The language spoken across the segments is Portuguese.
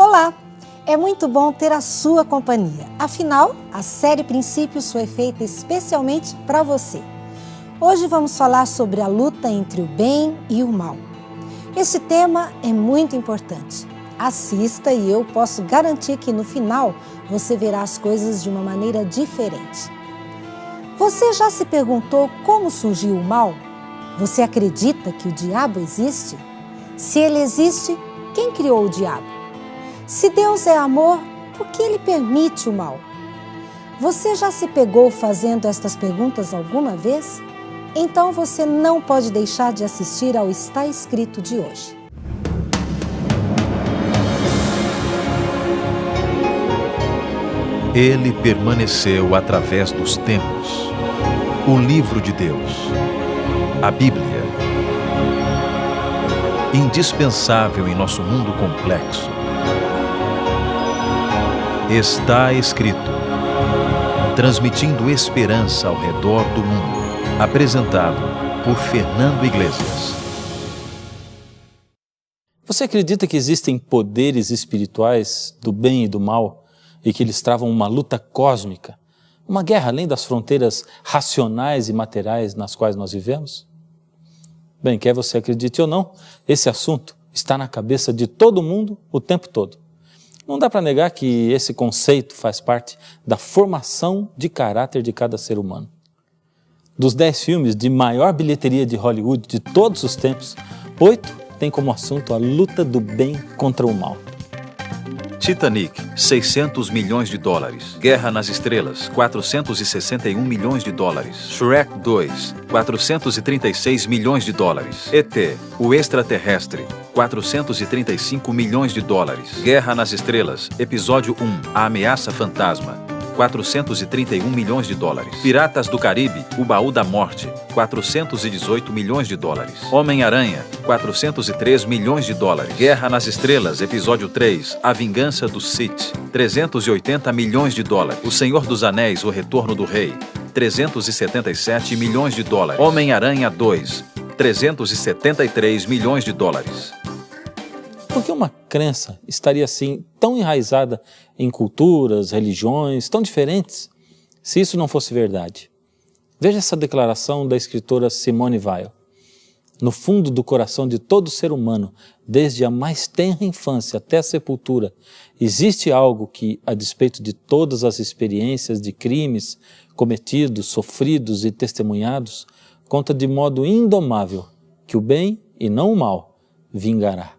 Olá! É muito bom ter a sua companhia. Afinal, a série Princípios foi feita especialmente para você. Hoje vamos falar sobre a luta entre o bem e o mal. Esse tema é muito importante. Assista e eu posso garantir que no final você verá as coisas de uma maneira diferente. Você já se perguntou como surgiu o mal? Você acredita que o diabo existe? Se ele existe, quem criou o diabo? Se Deus é amor, por que ele permite o mal? Você já se pegou fazendo estas perguntas alguma vez? Então você não pode deixar de assistir ao Está Escrito de hoje. Ele permaneceu através dos tempos. O livro de Deus, a Bíblia. Indispensável em nosso mundo complexo. Está Escrito, transmitindo esperança ao redor do mundo. Apresentado por Fernando Iglesias. Você acredita que existem poderes espirituais do bem e do mal e que eles travam uma luta cósmica, uma guerra além das fronteiras racionais e materiais nas quais nós vivemos? Bem, quer você acredite ou não, esse assunto está na cabeça de todo mundo o tempo todo. Não dá para negar que esse conceito faz parte da formação de caráter de cada ser humano. Dos 10 filmes de maior bilheteria de Hollywood de todos os tempos, 8 têm como assunto a luta do bem contra o mal. Titanic, 600 milhões de dólares. Guerra nas Estrelas, 461 milhões de dólares. Shrek 2, 436 milhões de dólares. ET, o extraterrestre, 435 milhões de dólares. Guerra nas Estrelas, episódio 1, a ameaça fantasma, 431 milhões de dólares. Piratas do Caribe, o baú da morte, 418 milhões de dólares. Homem-Aranha, 403 milhões de dólares. Guerra nas Estrelas, episódio 3, a vingança do Sith, 380 milhões de dólares. O Senhor dos Anéis, o retorno do rei, 377 milhões de dólares. Homem-Aranha 2, 373 milhões de dólares. Por que uma crença estaria assim tão enraizada em culturas, religiões tão diferentes, se isso não fosse verdade? Veja essa declaração da escritora Simone Weil. No fundo do coração de todo ser humano, desde a mais tenra infância até a sepultura, existe algo que, a despeito de todas as experiências de crimes cometidos, sofridos e testemunhados, conta de modo indomável que o bem e não o mal vingará.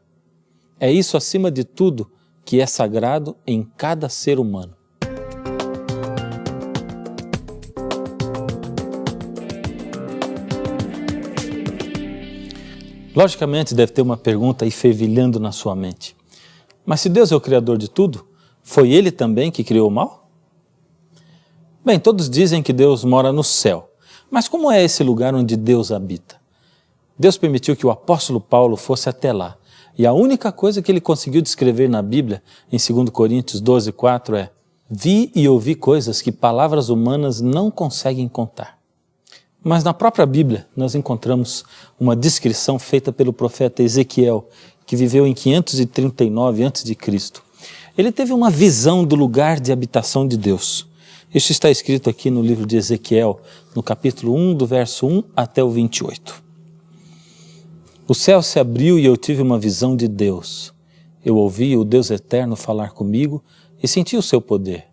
É isso, acima de tudo, que é sagrado em cada ser humano. Logicamente, deve ter uma pergunta aí fervilhando na sua mente. Mas se Deus é o Criador de tudo, foi Ele também que criou o mal? Bem, todos dizem que Deus mora no céu. Mas como é esse lugar onde Deus habita? Deus permitiu que o apóstolo Paulo fosse até lá. E a única coisa que ele conseguiu descrever na Bíblia, em 2 Coríntios 12, 4, é: vi e ouvi coisas que palavras humanas não conseguem contar. Mas na própria Bíblia nós encontramos uma descrição feita pelo profeta Ezequiel, que viveu em 539 a.C. Ele teve uma visão do lugar de habitação de Deus. Isso está escrito aqui no livro de Ezequiel, no capítulo 1, do verso 1 até o 28. O céu se abriu e eu tive uma visão de Deus. Eu ouvi o Deus eterno falar comigo e senti o seu poder.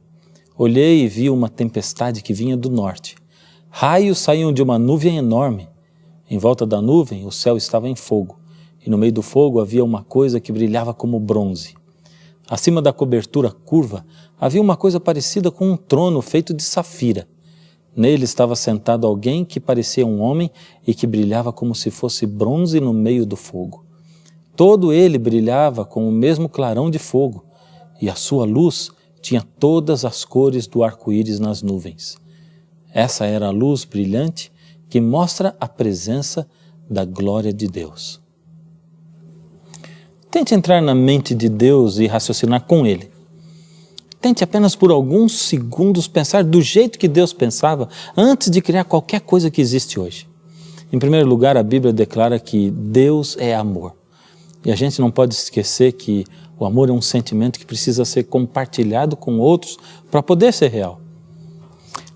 Olhei e vi uma tempestade que vinha do norte. Raios saíam de uma nuvem enorme. Em volta da nuvem o céu estava em fogo, e no meio do fogo havia uma coisa que brilhava como bronze. Acima da cobertura curva havia uma coisa parecida com um trono feito de safira. Nele estava sentado alguém que parecia um homem e que brilhava como se fosse bronze no meio do fogo. Todo ele brilhava com o mesmo clarão de fogo, e a sua luz tinha todas as cores do arco-íris nas nuvens. Essa era a luz brilhante que mostra a presença da glória de Deus. Tente entrar na mente de Deus e raciocinar com Ele. Tente apenas por alguns segundos pensar do jeito que Deus pensava antes de criar qualquer coisa que existe hoje. Em primeiro lugar, a Bíblia declara que Deus é amor. E a gente não pode esquecer que o amor é um sentimento que precisa ser compartilhado com outros para poder ser real.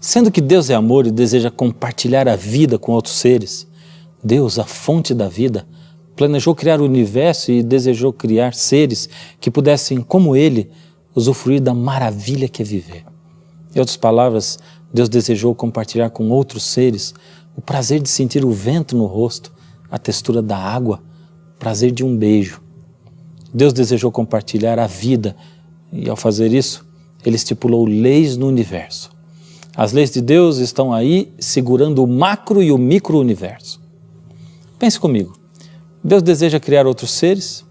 Sendo que Deus é amor e deseja compartilhar a vida com outros seres, Deus, a fonte da vida, planejou criar o universo e desejou criar seres que pudessem, como Ele, usufruir da maravilha que é viver. Em outras palavras, Deus desejou compartilhar com outros seres o prazer de sentir o vento no rosto, a textura da água, o prazer de um beijo. Deus desejou compartilhar a vida e, ao fazer isso, Ele estipulou leis no universo. As leis de Deus estão aí segurando o macro e o micro-universo. Pense comigo. Deus deseja criar outros seres,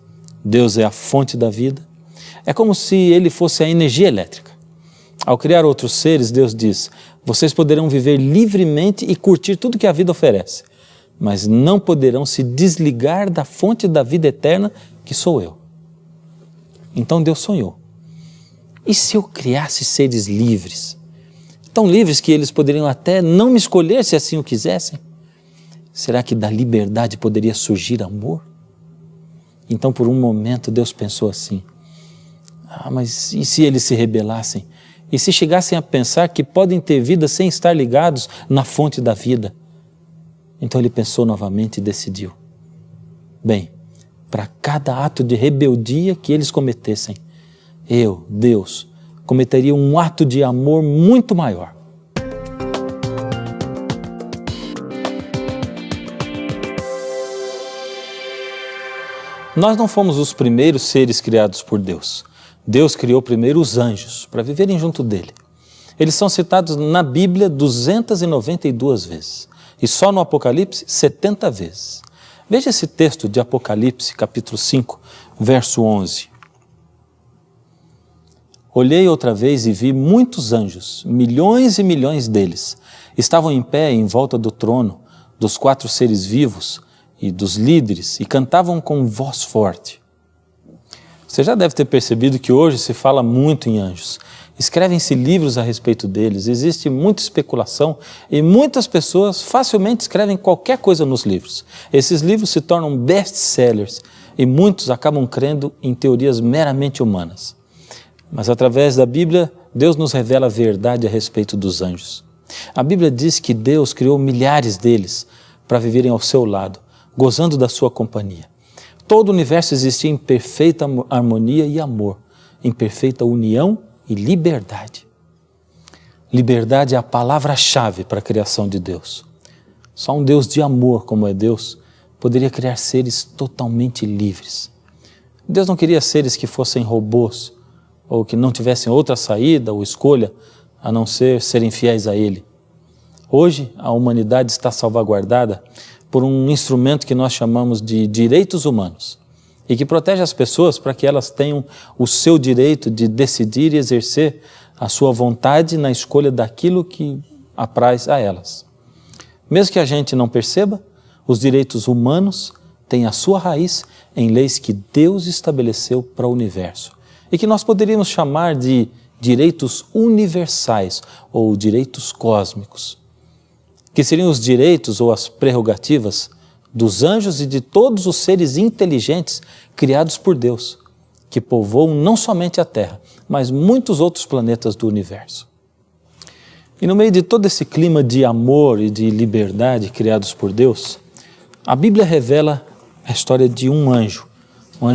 Deus é a fonte da vida. É como se Ele fosse a energia elétrica. Ao criar outros seres, Deus diz, vocês poderão viver livremente e curtir tudo que a vida oferece, mas não poderão se desligar da fonte da vida eterna, que sou eu. Então Deus sonhou. E se eu criasse seres livres? Tão livres que eles poderiam até não me escolher se assim o quisessem? Será que da liberdade poderia surgir amor? Então por um momento Deus pensou assim, mas e se eles se rebelassem? E se chegassem a pensar que podem ter vida sem estar ligados na fonte da vida? Então ele pensou novamente e decidiu. Bem, para cada ato de rebeldia que eles cometessem, eu, Deus, cometeria um ato de amor muito maior. Nós não fomos os primeiros seres criados por Deus. Deus criou primeiro os anjos para viverem junto dele. Eles são citados na Bíblia 292 vezes e só no Apocalipse 70 vezes. Veja esse texto de Apocalipse, capítulo 5, verso 11. Olhei outra vez e vi muitos anjos, milhões e milhões deles. Estavam em pé em volta do trono, dos 4 seres vivos e dos líderes, e cantavam com voz forte. Você já deve ter percebido que hoje se fala muito em anjos. Escrevem-se livros a respeito deles, existe muita especulação e muitas pessoas facilmente escrevem qualquer coisa nos livros. Esses livros se tornam best-sellers e muitos acabam crendo em teorias meramente humanas. Mas através da Bíblia, Deus nos revela a verdade a respeito dos anjos. A Bíblia diz que Deus criou milhares deles para viverem ao seu lado, gozando da sua companhia. Todo o universo existia em perfeita harmonia e amor, em perfeita união e liberdade. Liberdade é a palavra-chave para a criação de Deus. Só um Deus de amor, como é Deus, poderia criar seres totalmente livres. Deus não queria seres que fossem robôs, ou que não tivessem outra saída ou escolha, a não ser serem fiéis a Ele. Hoje, a humanidade está salvaguardada por um instrumento que nós chamamos de direitos humanos e que protege as pessoas para que elas tenham o seu direito de decidir e exercer a sua vontade na escolha daquilo que apraz a elas. Mesmo que a gente não perceba, os direitos humanos têm a sua raiz em leis que Deus estabeleceu para o universo e que nós poderíamos chamar de direitos universais ou direitos cósmicos, que seriam os direitos ou as prerrogativas dos anjos e de todos os seres inteligentes criados por Deus, que povoam não somente a Terra, mas muitos outros planetas do universo. E no meio de todo esse clima de amor e de liberdade criados por Deus, a Bíblia revela a história de um anjo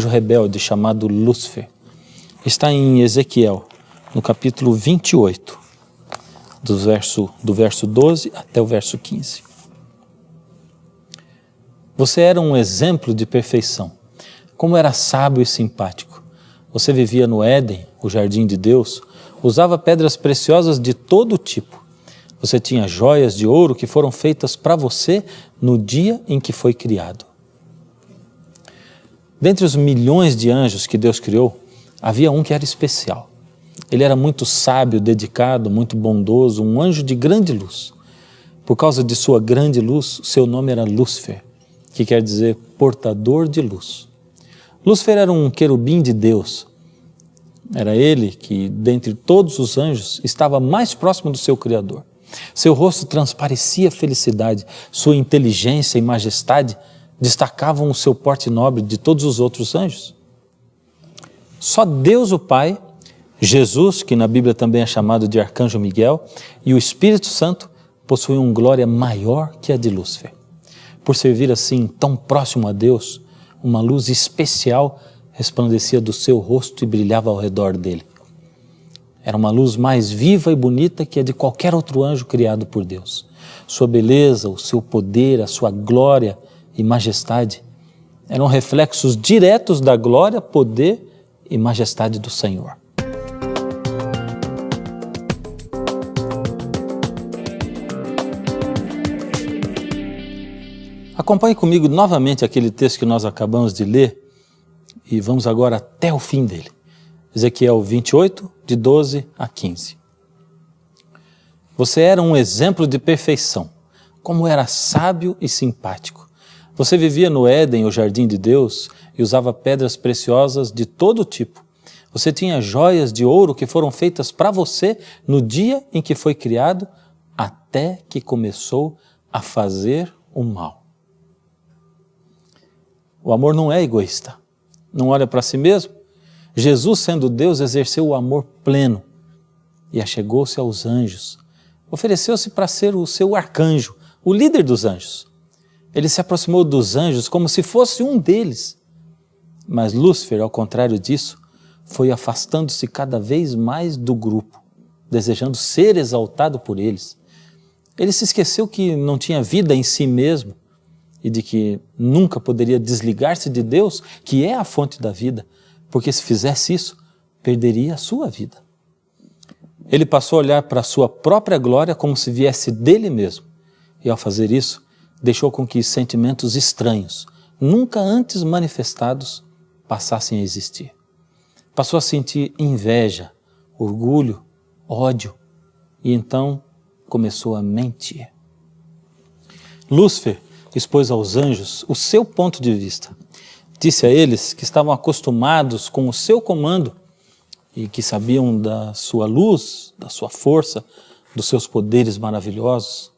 rebelde chamado Lúcifer. Está em Ezequiel, no capítulo 28, do verso 12 até o verso 15. Você era um exemplo de perfeição, como era sábio e simpático. Você vivia no Éden, o jardim de Deus, usava pedras preciosas de todo tipo. Você tinha joias de ouro que foram feitas para você no dia em que foi criado. Dentre os milhões de anjos que Deus criou, havia um que era especial. Ele era muito sábio, dedicado, muito bondoso, um anjo de grande luz. Por causa de sua grande luz, seu nome era Lúcifer, que quer dizer portador de luz. Lúcifer era um querubim de Deus. Era ele que, dentre todos os anjos, estava mais próximo do seu Criador. Seu rosto transparecia felicidade, sua inteligência e majestade destacavam o seu porte nobre de todos os outros anjos? Só Deus o Pai, Jesus, que na Bíblia também é chamado de Arcanjo Miguel, e o Espírito Santo possuíam glória maior que a de Lúcifer. Por servir assim tão próximo a Deus, uma luz especial resplandecia do seu rosto e brilhava ao redor dele. Era uma luz mais viva e bonita que a de qualquer outro anjo criado por Deus. Sua beleza, o seu poder, a sua glória e majestade eram reflexos diretos da glória, poder e majestade do Senhor. Acompanhe comigo novamente aquele texto que nós acabamos de ler e vamos agora até o fim dele. Ezequiel 28, de 12 a 15. Você era um exemplo de perfeição, como era sábio e simpático. Você vivia no Éden, o jardim de Deus, e usava pedras preciosas de todo tipo. Você tinha joias de ouro que foram feitas para você no dia em que foi criado, até que começou a fazer o mal. O amor não é egoísta, não olha para si mesmo. Jesus, sendo Deus, exerceu o amor pleno e achegou-se aos anjos. Ofereceu-se para ser o seu arcanjo, o líder dos anjos. Ele se aproximou dos anjos como se fosse um deles. Mas Lúcifer, ao contrário disso, foi afastando-se cada vez mais do grupo, desejando ser exaltado por eles. Ele se esqueceu que não tinha vida em si mesmo e de que nunca poderia desligar-se de Deus, que é a fonte da vida, porque se fizesse isso, perderia a sua vida. Ele passou a olhar para a sua própria glória como se viesse dele mesmo. E ao fazer isso, deixou com que sentimentos estranhos, nunca antes manifestados, passassem a existir. Passou a sentir inveja, orgulho, ódio, e então começou a mentir. Lúcifer expôs aos anjos o seu ponto de vista. Disse a eles que estavam acostumados com o seu comando e que sabiam da sua luz, da sua força, dos seus poderes maravilhosos.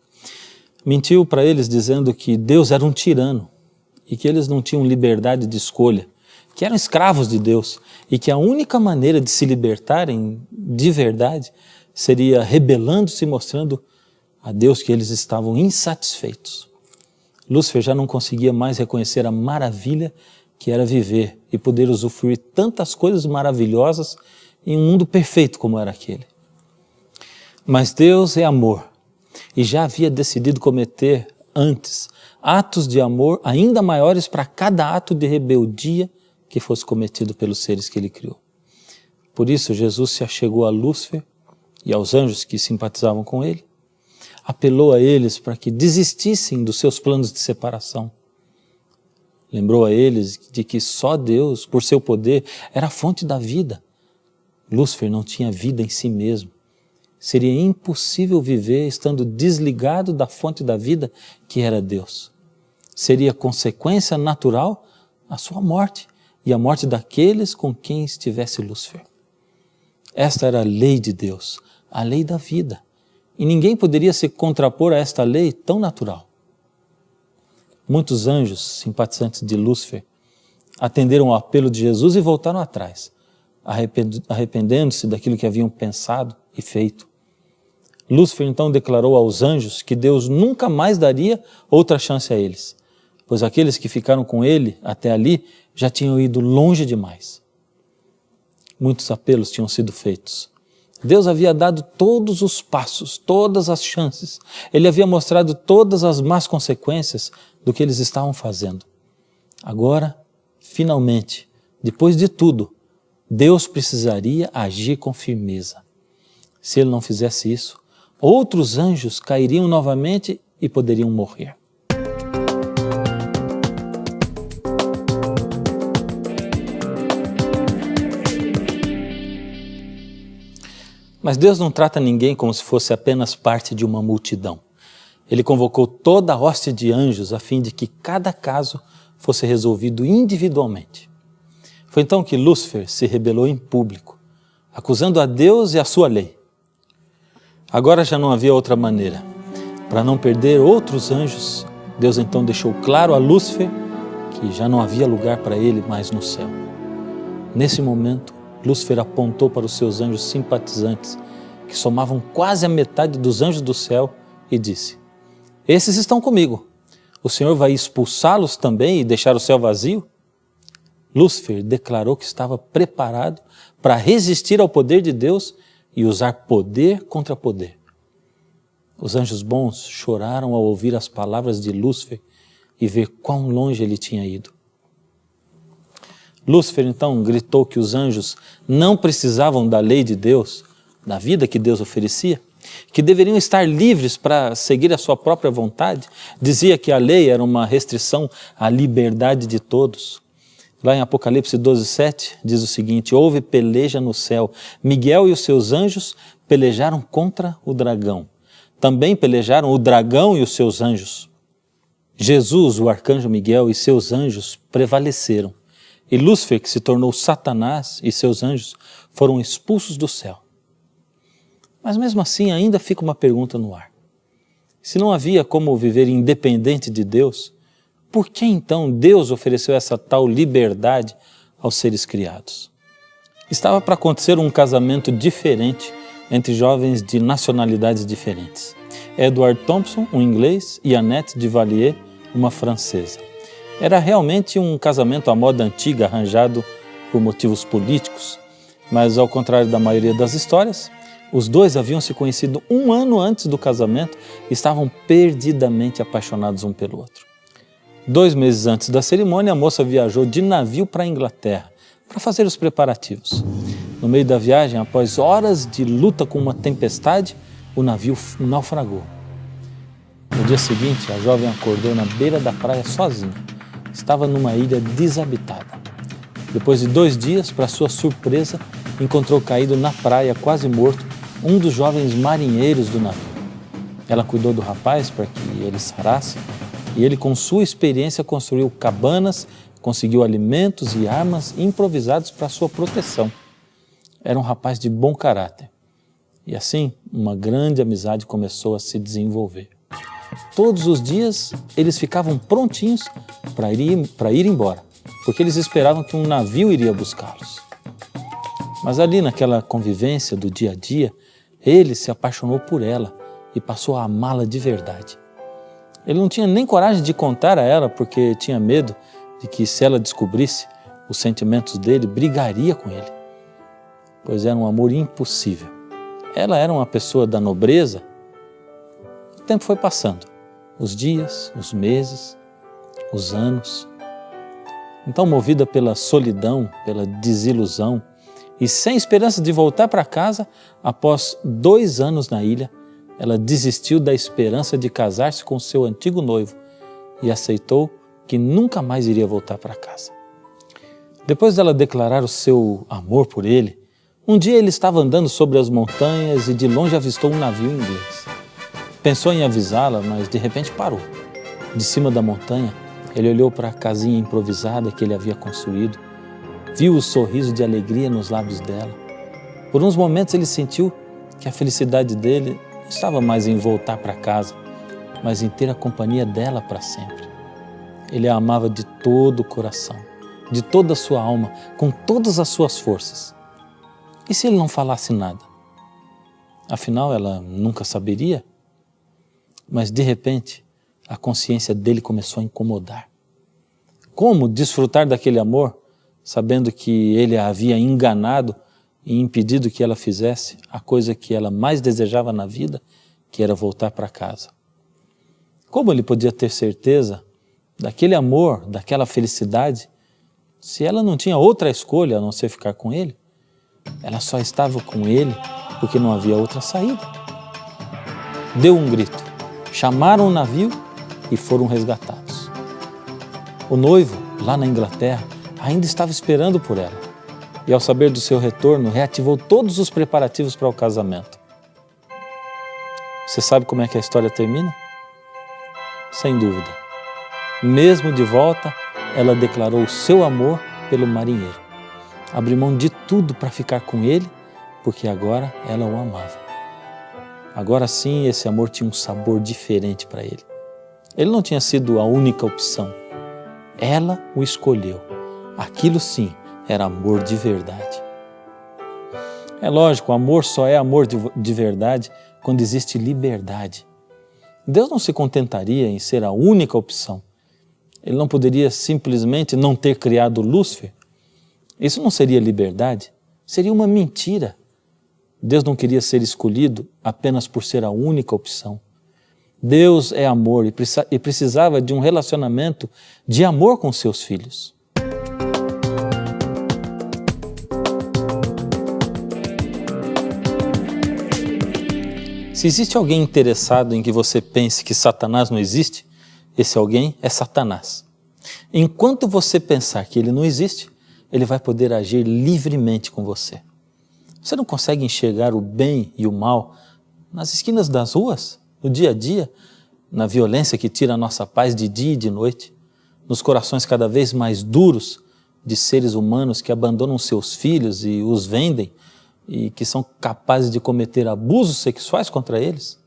Mentiu para eles dizendo que Deus era um tirano e que eles não tinham liberdade de escolha, que eram escravos de Deus e que a única maneira de se libertarem de verdade seria rebelando-se e mostrando a Deus que eles estavam insatisfeitos. Lúcifer já não conseguia mais reconhecer a maravilha que era viver e poder usufruir tantas coisas maravilhosas em um mundo perfeito como era aquele. Mas Deus é amor e já havia decidido cometer antes atos de amor ainda maiores para cada ato de rebeldia que fosse cometido pelos seres que ele criou. Por isso Jesus se achegou a Lúcifer e aos anjos que simpatizavam com ele, apelou a eles para que desistissem dos seus planos de separação. Lembrou a eles de que só Deus, por seu poder, era a fonte da vida. Lúcifer não tinha vida em si mesmo. Seria impossível viver estando desligado da fonte da vida que era Deus. Seria consequência natural a sua morte e a morte daqueles com quem estivesse Lúcifer. Esta era a lei de Deus, a lei da vida. E ninguém poderia se contrapor a esta lei tão natural. Muitos anjos simpatizantes de Lúcifer atenderam ao apelo de Jesus e voltaram atrás, arrependendo-se daquilo que haviam pensado e feito. Lúcifer então declarou aos anjos que Deus nunca mais daria outra chance a eles, pois aqueles que ficaram com ele até ali já tinham ido longe demais. Muitos apelos tinham sido feitos. Deus havia dado todos os passos, todas as chances. Ele havia mostrado todas as más consequências do que eles estavam fazendo. Agora, finalmente, depois de tudo, Deus precisaria agir com firmeza. Se ele não fizesse isso, outros anjos cairiam novamente e poderiam morrer. Mas Deus não trata ninguém como se fosse apenas parte de uma multidão. Ele convocou toda a hoste de anjos a fim de que cada caso fosse resolvido individualmente. Foi então que Lúcifer se rebelou em público, acusando a Deus e a sua lei. Agora já não havia outra maneira. Para não perder outros anjos, Deus então deixou claro a Lúcifer que já não havia lugar para ele mais no céu. Nesse momento, Lúcifer apontou para os seus anjos simpatizantes, que somavam quase a metade dos anjos do céu, e disse: esses estão comigo. O Senhor vai expulsá-los também e deixar o céu vazio? Lúcifer declarou que estava preparado para resistir ao poder de Deus e usar poder contra poder. Os anjos bons choraram ao ouvir as palavras de Lúcifer e ver quão longe ele tinha ido. Lúcifer então gritou que os anjos não precisavam da lei de Deus, da vida que Deus oferecia, que deveriam estar livres para seguir a sua própria vontade. Dizia que a lei era uma restrição à liberdade de todos. Lá em Apocalipse 12:7 diz o seguinte: houve peleja no céu, Miguel e os seus anjos pelejaram contra o dragão. Também pelejaram o dragão e os seus anjos. Jesus, o arcanjo Miguel e seus anjos prevaleceram. E Lúcifer, que se tornou Satanás, e seus anjos foram expulsos do céu. Mas mesmo assim ainda fica uma pergunta no ar. Se não havia como viver independente de Deus, por que então Deus ofereceu essa tal liberdade aos seres criados? Estava para acontecer um casamento diferente entre jovens de nacionalidades diferentes. Edward Thompson, um inglês, e Annette de Valier, uma francesa. Era realmente um casamento à moda antiga, arranjado por motivos políticos, mas ao contrário da maioria das histórias, os dois haviam se conhecido um ano antes do casamento e estavam perdidamente apaixonados um pelo outro. 2 meses antes da cerimônia, a moça viajou de navio para a Inglaterra para fazer os preparativos. No meio da viagem, após horas de luta com uma tempestade, o navio naufragou. No dia seguinte, a jovem acordou na beira da praia sozinha. Estava numa ilha desabitada. Depois de 2 dias, para sua surpresa, encontrou caído na praia, quase morto, um dos jovens marinheiros do navio. Ela cuidou do rapaz para que ele sarasse e ele, com sua experiência, construiu cabanas, conseguiu alimentos e armas improvisados para sua proteção. Era um rapaz de bom caráter. E assim, uma grande amizade começou a se desenvolver. Todos os dias, eles ficavam prontinhos para ir embora, porque eles esperavam que um navio iria buscá-los. Mas ali naquela convivência do dia a dia, ele se apaixonou por ela e passou a amá-la de verdade. Ele não tinha nem coragem de contar a ela porque tinha medo de que, se ela descobrisse os sentimentos dele, brigaria com ele. Pois era um amor impossível. Ela era uma pessoa da nobreza. O tempo foi passando. Os dias, os meses, os anos. Então, movida pela solidão, pela desilusão e sem esperança de voltar para casa, após 2 anos na ilha, ela desistiu da esperança de casar-se com seu antigo noivo e aceitou que nunca mais iria voltar para casa. Depois dela declarar o seu amor por ele, um dia ele estava andando sobre as montanhas e de longe avistou um navio inglês. Pensou em avisá-la, mas de repente parou. De cima da montanha, ele olhou para a casinha improvisada que ele havia construído, viu o sorriso de alegria nos lábios dela. Por uns momentos ele sentiu que a felicidade dele não estava mais em voltar para casa, mas em ter a companhia dela para sempre. Ele a amava de todo o coração, de toda a sua alma, com todas as suas forças. E se ele não falasse nada? Afinal, ela nunca saberia. Mas de repente, a consciência dele começou a incomodar. Como desfrutar daquele amor, sabendo que ele a havia enganado e impedido que ela fizesse a coisa que ela mais desejava na vida, que era voltar para casa? Como ele podia ter certeza daquele amor, daquela felicidade, se ela não tinha outra escolha a não ser ficar com ele? Ela só estava com ele porque não havia outra saída. Deu um grito, chamaram o navio e foram resgatados. O noivo, lá na Inglaterra, ainda estava esperando por ela e, ao saber do seu retorno, reativou todos os preparativos para o casamento. Você sabe como é que a história termina? Sem dúvida. Mesmo de volta, ela declarou o seu amor pelo marinheiro. Abriu mão de tudo para ficar com ele, porque agora ela o amava. Agora sim, esse amor tinha um sabor diferente para ele. Ele não tinha sido a única opção. Ela o escolheu. Aquilo sim era amor de verdade. É lógico, o amor só é amor de verdade quando existe liberdade. Deus não se contentaria em ser a única opção. Ele não poderia simplesmente não ter criado Lúcifer. Isso não seria liberdade, seria uma mentira. Deus não queria ser escolhido apenas por ser a única opção. Deus é amor e precisava de um relacionamento de amor com seus filhos. Se existe alguém interessado em que você pense que Satanás não existe, esse alguém é Satanás. Enquanto você pensar que ele não existe, ele vai poder agir livremente com você. Você não consegue enxergar o bem e o mal nas esquinas das ruas, no dia a dia, na violência que tira a nossa paz de dia e de noite, nos corações cada vez mais duros de seres humanos que abandonam seus filhos e os vendem e que são capazes de cometer abusos sexuais contra eles?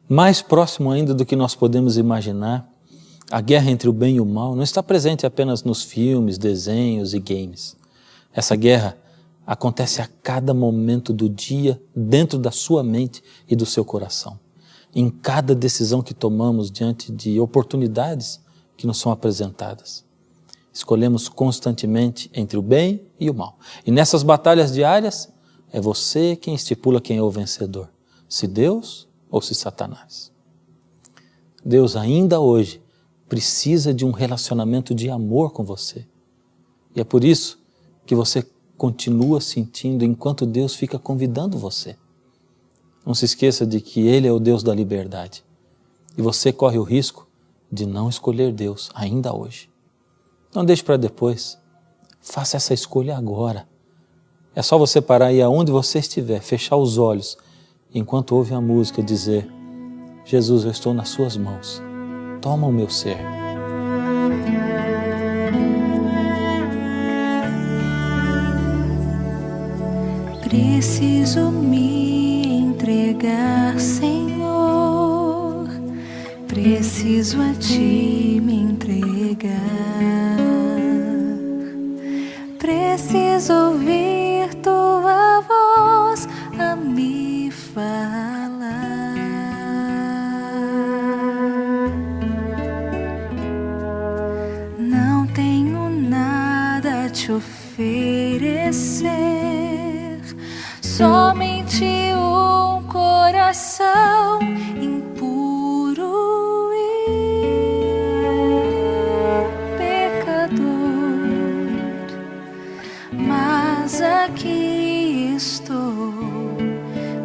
Mais próximo ainda do que nós podemos imaginar, a guerra entre o bem e o mal não está presente apenas nos filmes, desenhos e games. Essa guerra acontece a cada momento do dia dentro da sua mente e do seu coração. Em cada decisão que tomamos diante de oportunidades que nos são apresentadas. Escolhemos constantemente entre o bem e o mal. E nessas batalhas diárias, é você quem estipula quem é o vencedor. Se Deus ou se Satanás. Deus ainda hoje precisa de um relacionamento de amor com você. E é por isso que você continua sentindo enquanto Deus fica convidando você. Não se esqueça de que Ele é o Deus da liberdade. E você corre o risco de não escolher Deus ainda hoje. Não deixe para depois. Faça essa escolha agora. É só você parar aí aonde você estiver, fechar os olhos, enquanto ouve a música, dizer: Jesus, eu estou nas suas mãos. Toma o meu ser. Preciso me entregar, Senhor. Preciso a Ti me entregar. Preciso ouvir Tua voz a me falar. Não tenho nada a Te oferecer, somente um coração impuro e pecador. Mas aqui estou,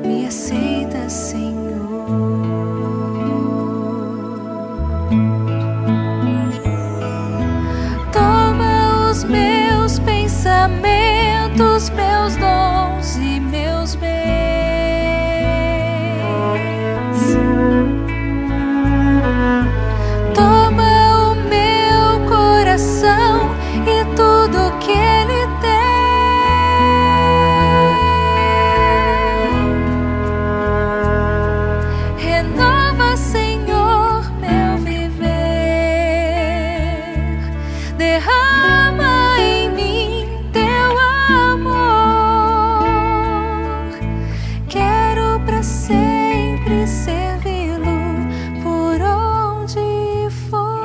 me aceita, Senhor. Toma os meus pensamentos, meus dons e meus bens. Toma o meu coração e tudo que ele tem. Renova, Senhor, meu viver. Derrama em mim Teu amor. Quero para sempre servi-lo por onde for.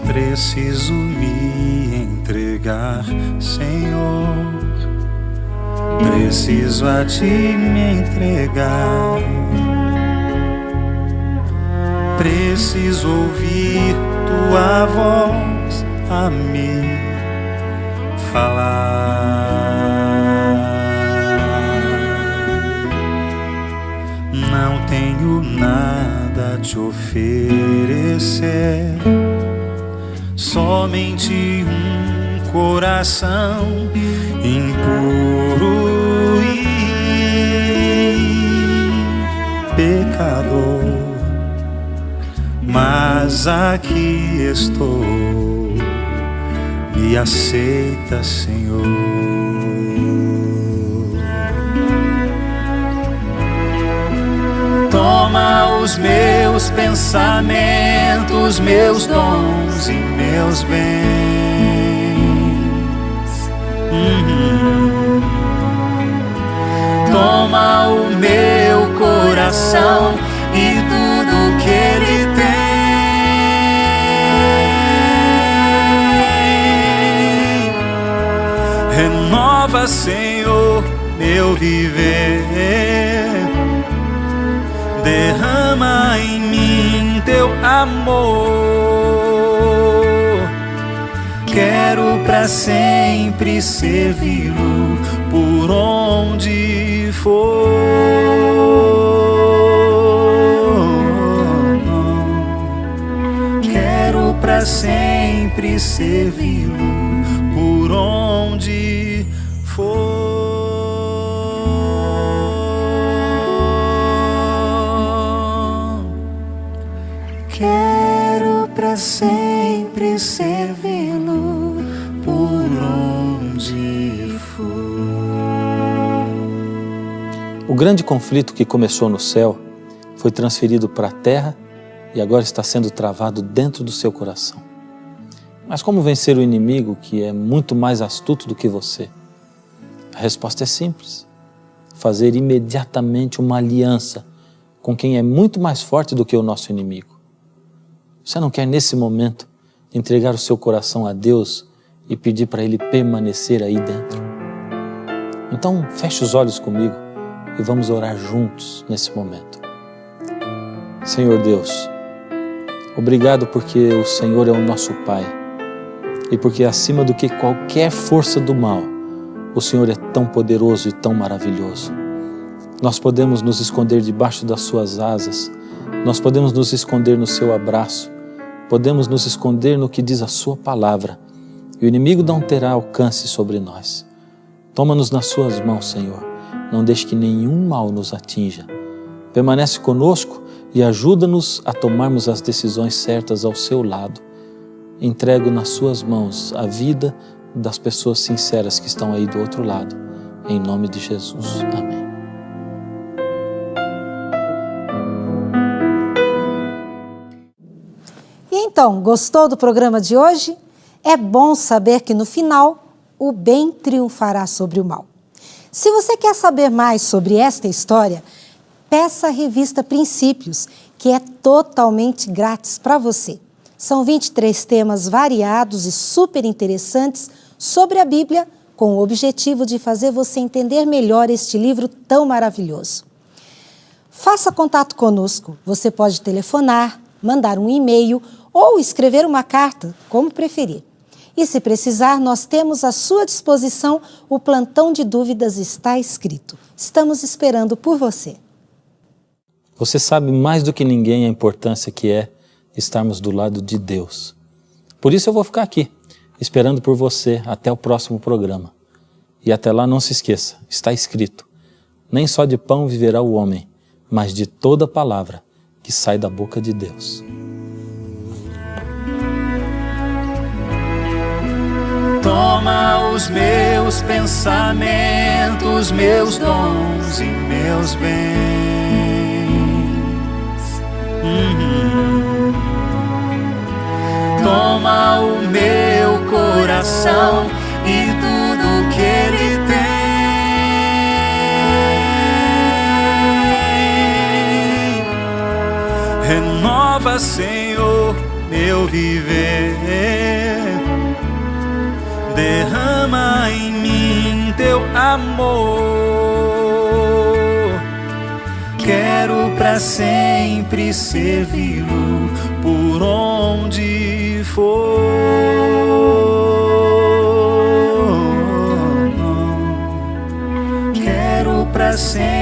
Preciso me entregar, Senhor. Preciso a Ti me entregar. Preciso ouvir Tua voz a me falar. Não tenho nada a Te oferecer, somente um coração impuro e pecador. Mas aqui estou, me aceita, Senhor. Toma os meus pensamentos, meus dons e meus bens. Toma o meu coração e tudo que ele tem. Renova, Senhor, meu viver. Derrama em mim teu amor. Quero pra sempre servi-lo por onde for. Quero pra sempre servi-lo por onde for. Quero pra sempre servi-lo por onde for. O grande conflito que começou no céu foi transferido para a terra e agora está sendo travado dentro do seu coração. Mas como vencer o inimigo que é muito mais astuto do que você? A resposta é simples: fazer imediatamente uma aliança com quem é muito mais forte do que o nosso inimigo. Você não quer nesse momento entregar o seu coração a Deus e pedir para Ele permanecer aí dentro? Então feche os olhos comigo e vamos orar juntos nesse momento. Senhor Deus, obrigado porque o Senhor é o nosso Pai e porque acima do que qualquer força do mal, o Senhor é tão poderoso e tão maravilhoso. Nós podemos nos esconder debaixo das suas asas, nós podemos nos esconder no seu abraço, podemos nos esconder no que diz a sua palavra e o inimigo não terá alcance sobre nós. Toma-nos nas suas mãos, Senhor, não deixe que nenhum mal nos atinja. Permanece conosco e ajuda-nos a tomarmos as decisões certas ao seu lado. Entrego nas suas mãos a vida das pessoas sinceras que estão aí do outro lado. Em nome de Jesus. Amém. E então, gostou do programa de hoje? É bom saber que no final, o bem triunfará sobre o mal. Se você quer saber mais sobre esta história, peça a revista Princípios, que é totalmente grátis para você. São 23 temas variados e super interessantes sobre a Bíblia, com o objetivo de fazer você entender melhor este livro tão maravilhoso. Faça contato conosco. Você pode telefonar, mandar um e-mail ou escrever uma carta, como preferir. E se precisar, nós temos à sua disposição o plantão de dúvidas está escrito. Estamos esperando por você. Você sabe mais do que ninguém a importância que é estarmos do lado de Deus. Por isso eu vou ficar aqui, esperando por você até o próximo programa. E até lá não se esqueça, está escrito: nem só de pão viverá o homem, mas de toda palavra que sai da boca de Deus. Toma os meus pensamentos, meus dons e meus bens. Toma o meu coração e tudo que ele tem. Renova, Senhor, meu viver. Derrama em mim teu amor. Quero pra sempre servi-lo por onde for. Quero pra sempre